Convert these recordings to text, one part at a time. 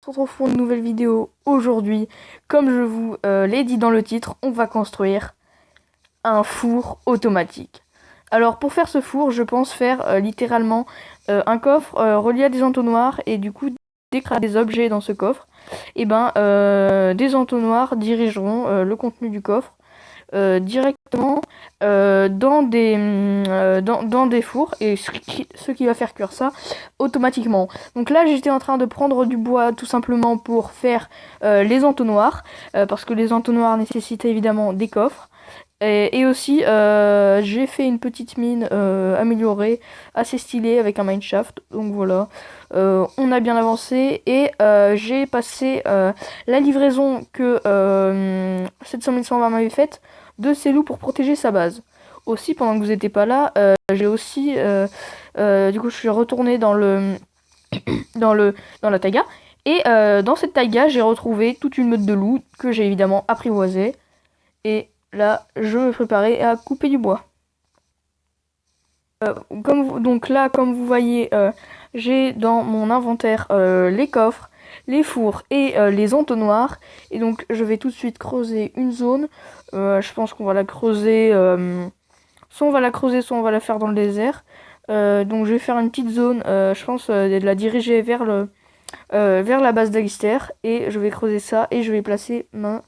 On se retrouve pour une nouvelle vidéo aujourd'hui. Comme je vous l'ai dit dans le titre, on va construire un four automatique. Alors pour faire ce four, je pense faire littéralement un coffre relié à des entonnoirs et du coup dès qu'il y a des objets dans ce coffre, et des entonnoirs dirigeront le contenu du coffre directement dans des fours et ce qui va faire cuire ça automatiquement. Donc là j'étais en train de prendre du bois tout simplement pour faire les entonnoirs parce que les entonnoirs nécessitent évidemment des coffres. Et aussi, j'ai fait une petite mine améliorée, assez stylée, avec un mineshaft. Donc voilà, on a bien avancé. Et j'ai passé la livraison que 700 120 m'avait faite de ces loups pour protéger sa base. Aussi, pendant que vous n'étiez pas là, j'ai aussi... du coup, je suis retournée dans la taiga. Et dans cette taiga, j'ai retrouvé toute une meute de loups que j'ai évidemment apprivoisé. Et là, je me préparais à couper du bois. Comme vous voyez, j'ai dans mon inventaire les coffres, les fours et les entonnoirs. Et donc, je vais tout de suite creuser une zone. Je pense qu'on va la creuser... soit on va la creuser, soit on va la faire dans le désert. Donc, je vais faire une petite zone, je pense, de la diriger vers la base d'Alistair. Et je vais creuser ça et je vais placer mon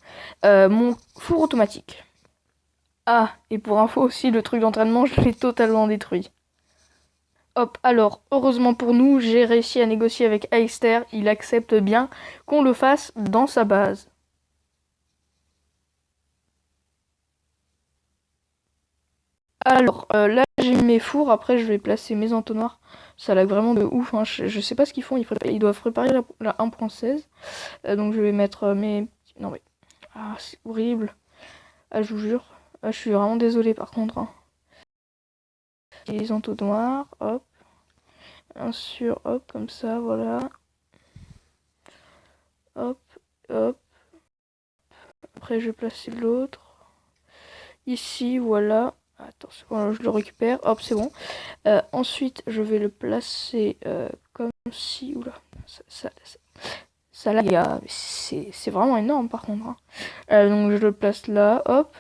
four automatique. Ah, et pour info aussi, le truc d'entraînement, je l'ai totalement détruit. Hop, alors, heureusement pour nous, j'ai réussi à négocier avec Alistair. Il accepte bien qu'on le fasse dans sa base. Alors, là, j'ai mis mes fours. Après, je vais placer mes entonnoirs. Ça lag vraiment de ouf, hein. Je sais pas ce qu'ils font. Ils doivent préparer la 1.16. Donc, je vais mettre mes... Non, mais... Ah, c'est horrible. Ah, je vous jure. Ah, je suis vraiment désolée, par contre, hein. Les entonnoirs, hop. Un sur, hop, comme ça, voilà. Hop, hop. Après, je vais placer l'autre. Ici, voilà. Attention, voilà, je le récupère. Hop, c'est bon. Ensuite, je vais le placer comme si... Oula, ça lag. C'est vraiment énorme, par contre, hein. Donc, je le place là, hop.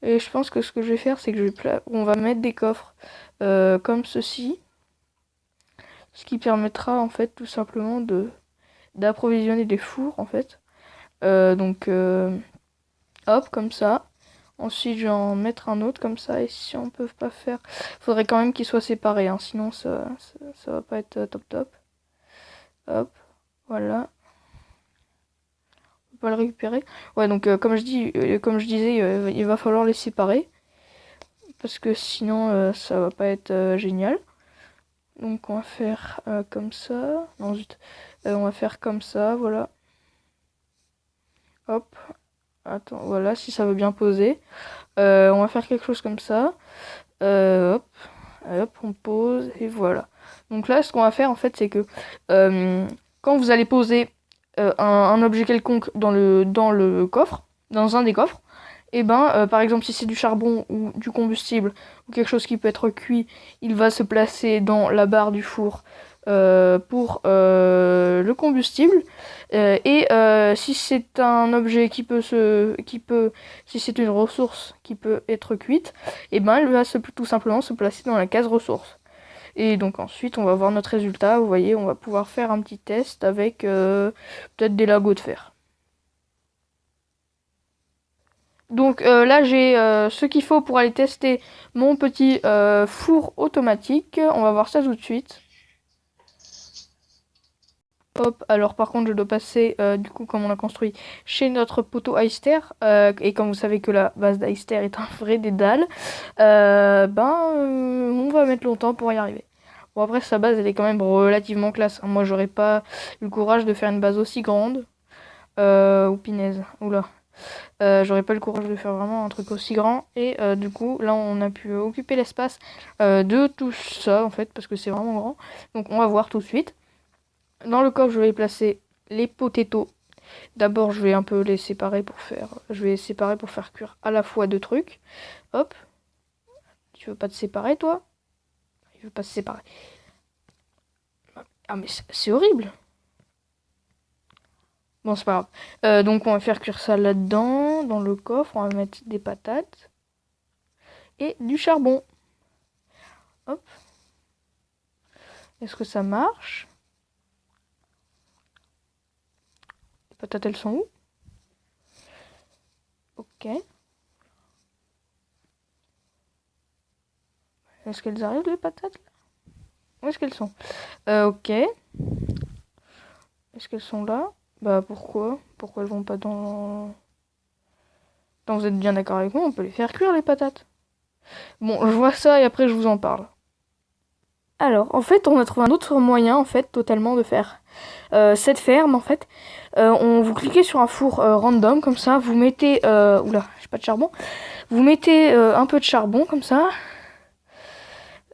Et je pense que ce que je vais faire, c'est que on va mettre des coffres comme ceci. Ce qui permettra, en fait, tout simplement d'approvisionner des fours, en fait. Hop, comme ça. Ensuite, je vais en mettre un autre comme ça. Et si on peut pas faire... Faudrait quand même qu'ils soient séparés, hein, sinon ça va pas être top top. Hop, voilà. On peut pas le récupérer. Ouais, donc comme je disais, il va falloir les séparer. Parce que sinon, ça va pas être génial. Donc on va faire comme ça. Non, zut. On va faire comme ça, voilà. Hop. Attends, voilà, si ça veut bien poser. On va faire quelque chose comme ça. Hop. Hop, on pose et voilà. Donc là, ce qu'on va faire en fait, c'est que quand vous allez poser un objet quelconque dans le coffre, dans un des coffres, et par exemple, si c'est du charbon ou du combustible ou quelque chose qui peut être cuit, il va se placer dans la barre du four pour le combustible. Si c'est un objet si c'est une ressource qui peut être cuite, elle va tout simplement se placer dans la case ressources. Et donc ensuite, on va voir notre résultat. Vous voyez, on va pouvoir faire un petit test avec peut-être des lingots de fer. Donc là, j'ai ce qu'il faut pour aller tester mon petit four automatique. On va voir ça tout de suite. Hop, alors par contre je dois passer, du coup comme on l'a construit, chez notre poteau Alistair, et comme vous savez que la base d'Alistair est un vrai dédale, on va mettre longtemps pour y arriver. Bon après sa base elle est quand même relativement classe, hein. Moi j'aurais pas eu le courage de faire une base aussi grande, ou pinaise, oula. J'aurais pas le courage de faire vraiment un truc aussi grand, et du coup là on a pu occuper l'espace de tout ça en fait, parce que c'est vraiment grand, donc on va voir tout de suite. Dans le coffre, je vais placer les potatoes. D'abord, je vais un peu les séparer je vais séparer pour faire cuire à la fois deux trucs. Hop. Tu veux pas te séparer, toi? Il veut pas se séparer. Ah, mais c'est horrible. Bon, c'est pas grave. Donc on va faire cuire ça là-dedans, dans le coffre. On va mettre des patates et du charbon. Hop. Est-ce que ça marche? Les patates, elles sont où? Ok. Est-ce qu'elles arrivent, les patates là? Où est-ce qu'elles sont? Ok. Est-ce qu'elles sont là? Bah pourquoi? Pourquoi elles vont pas dans... Quand vous êtes bien d'accord avec moi, on peut les faire cuire les patates. Bon, je vois ça et après je vous en parle. Alors, en fait, on a trouvé un autre moyen, en fait, totalement de faire cette ferme, en fait. Vous cliquez sur un four random, comme ça, vous mettez... oula, j'ai pas de charbon. Vous mettez un peu de charbon, comme ça.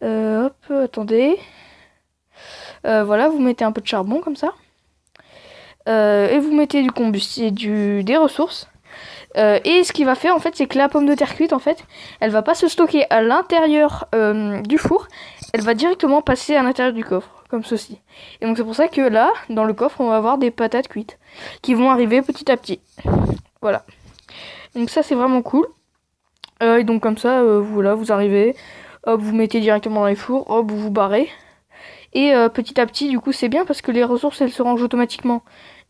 Hop, attendez. Voilà, vous mettez un peu de charbon, comme ça. Et vous mettez du combustible, des ressources. Et ce qu'il va faire en fait, c'est que la pomme de terre cuite en fait, elle va pas se stocker à l'intérieur du four, elle va directement passer à l'intérieur du coffre, comme ceci. Et donc c'est pour ça que là, dans le coffre, on va avoir des patates cuites qui vont arriver petit à petit. Voilà. Donc ça c'est vraiment cool. Et donc comme ça, voilà, vous arrivez, hop, vous mettez directement dans les fours, hop, vous vous barrez. Et petit à petit, du coup, c'est bien parce que les ressources, elles se rangent automatiquement.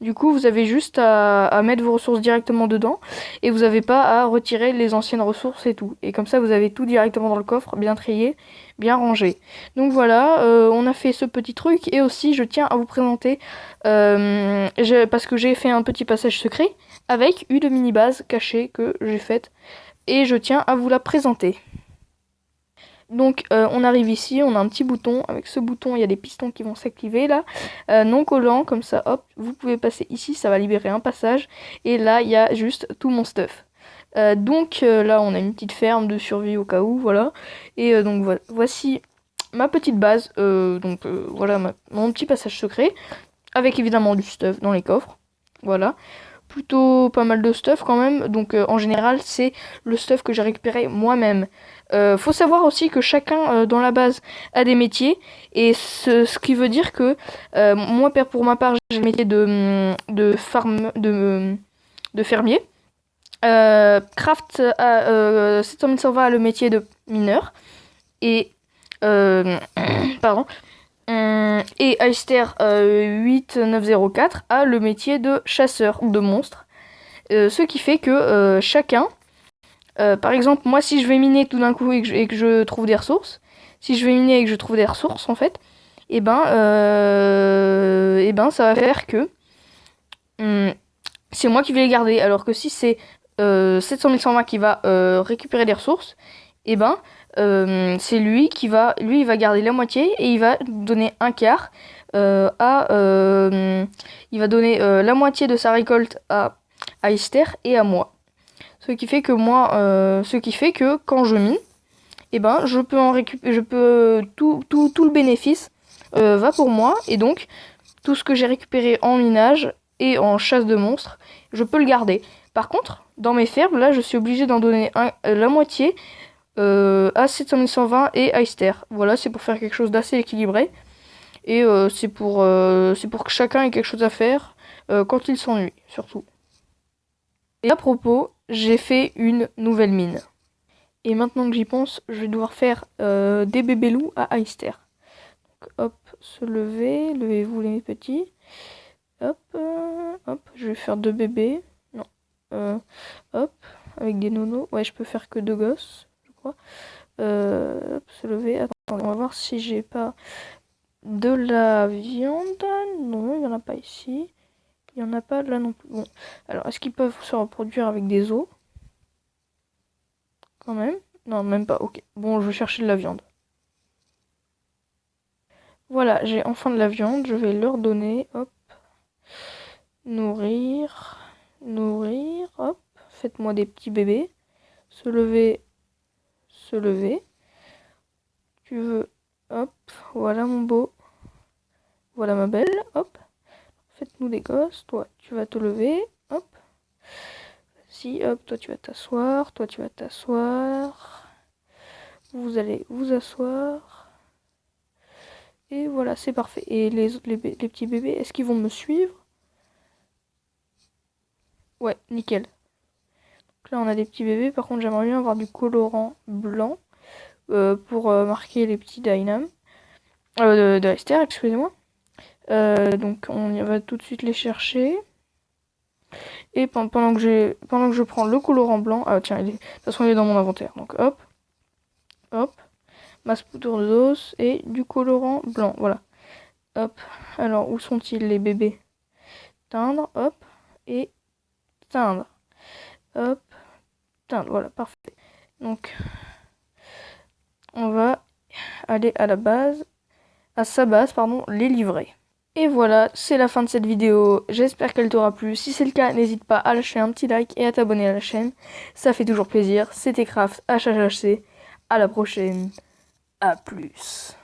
Du coup, vous avez juste à mettre vos ressources directement dedans et vous n'avez pas à retirer les anciennes ressources et tout. Et comme ça, vous avez tout directement dans le coffre, bien trié, bien rangé. Donc voilà, on a fait ce petit truc et aussi, je tiens à vous présenter, parce que j'ai fait un petit passage secret avec une mini-base cachée que j'ai faite et je tiens à vous la présenter. Donc on arrive ici, on a un petit bouton, avec ce bouton il y a des pistons qui vont s'activer là, non collants, comme ça hop, vous pouvez passer ici, ça va libérer un passage, et là il y a juste tout mon stuff. Donc là on a une petite ferme de survie au cas où, voilà, et donc voilà, voici ma petite base, voilà mon petit passage secret, avec évidemment du stuff dans les coffres, voilà. Plutôt pas mal de stuff quand même, donc en général c'est le stuff que j'ai récupéré moi-même. Faut savoir aussi que chacun dans la base a des métiers, et ce qui veut dire que moi pour ma part j'ai le métier de fermier. Craft 7120 a le métier de mineur, et pardon, et Aister 8904 a le métier de chasseur de monstres. Ce qui fait que chacun, par exemple, moi si je vais miner tout d'un coup et que je trouve des ressources, si je vais miner et que je trouve des ressources en fait, et ben ça va faire que c'est moi qui vais les garder. Alors que si c'est 700 120 qui va récupérer des ressources, et ben c'est lui qui va, lui il va garder la moitié et il va donner un quart il va donner la moitié de sa récolte à Esther et à moi. Ce qui fait que quand je mine, et ben je peux en récupérer, tout le bénéfice va pour moi, et donc tout ce que j'ai récupéré en minage et en chasse de monstres, je peux le garder. Par contre, dans mes fermes, là, je suis obligée d'en donner la moitié à 7120 et à Eister. Voilà, c'est pour faire quelque chose d'assez équilibré. Et c'est pour que chacun ait quelque chose à faire quand il s'ennuie, surtout. Et à propos, j'ai fait une nouvelle mine. Et maintenant que j'y pense, je vais devoir faire des bébés loups à Eister. Donc, hop, se lever, levez-vous les petits. Hop, hop, je vais faire 2 bébés. Non. Hop, avec des nonos. Ouais, je peux faire que 2 gosses, je crois. Hop, se lever. Attends, on va voir si j'ai pas de la viande. Non, il n'y en a pas ici. Il n'y en a pas là non plus. Bon, alors, est-ce qu'ils peuvent se reproduire avec des os? Quand même? Non, même pas. Ok. Bon, je vais chercher de la viande. Voilà, j'ai enfin de la viande. Je vais leur donner. Hop. Nourrir. Nourrir. Hop. Faites-moi des petits bébés. Se lever. Se lever. Tu veux. Hop. Voilà mon beau. Voilà ma belle. Hop. Faites-nous des gosses. Toi, tu vas te lever. Hop. Si, hop. Toi, tu vas t'asseoir. Toi, tu vas t'asseoir. Vous allez vous asseoir. Et voilà, c'est parfait. Et les petits bébés, est-ce qu'ils vont me suivre? Ouais, nickel. Donc là, on a des petits bébés. Par contre, j'aimerais bien avoir du colorant blanc pour marquer les petits Dynam. De Esther, excusez-moi. Donc, on y va tout de suite les chercher. Et pendant que je prends le colorant blanc... Ah tiens, de toute façon, il est dans mon inventaire. Donc, hop, hop. Masse poudre d'os et du colorant blanc. Voilà. Hop. Alors, où sont-ils les bébés? Teindre, hop. Et teindre. Hop. Teindre, voilà, parfait. Donc, on va aller à la base, à sa base, pardon, les livrer. Et voilà, c'est la fin de cette vidéo. J'espère qu'elle t'aura plu. Si c'est le cas, n'hésite pas à lâcher un petit like et à t'abonner à la chaîne. Ça fait toujours plaisir. C'était Craft HHHC. À la prochaine. À plus.